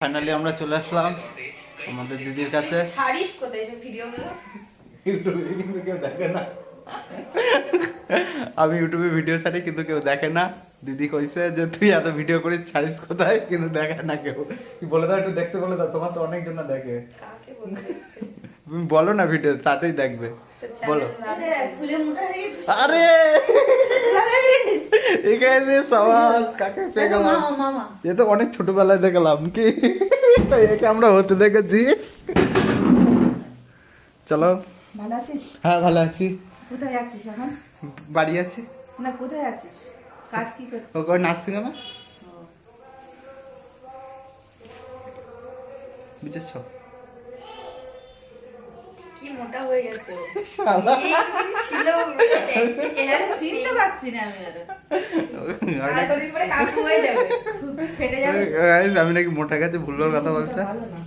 Finally আমরা চলে আসলাম আমাদের দিদির কাছে। ছাড়িস কোথায় সব ভিডিওগুলো? ইউটিউবে কিন্তু কেউ দেখে না। আমি ইউটিউবে ভিডিও ছাড়ি কিন্তু কেউ দেখে না। দিদি কইছে যে তুই এত ভিডিও করিস ছাড়িস কোথায়, কিন্তু দেখে না কেউ। কি বলে দাও, একটু দেখতে বলে দাও, তোমার তো অনেকজন না দেখে। কাকে বলতে? তুমি বলো না ভিডিও, তাতেই দেখবে। বলো। ফুলে মোটা হয়ে গেছিস। আরে এখানে সবাই কাকে পেয়ে গেলাম। মামা এ তো অনেক ছোটবেলায় দেখলাম কি একে আমরা হতে দেখেছি। চলো। ভালো আছিস? হ্যাঁ ভালো আছি। কোথায় আছিস এখন? বাড়ি আছি। না কোথায় আছিস? কাজ কি করছিস? ওকে নার্সিং হোমে। বুঝেছ? কি মোটা হয়ে গেছে ও। শালা। এই ছিল চিনতে পারছি না আমি আর কদিন পরে কাকু হয়ে যাবে, ফেটে যাবে। আমি নাকি মোটা গেছে ভুলভাল কথা বলছে। ভালো না।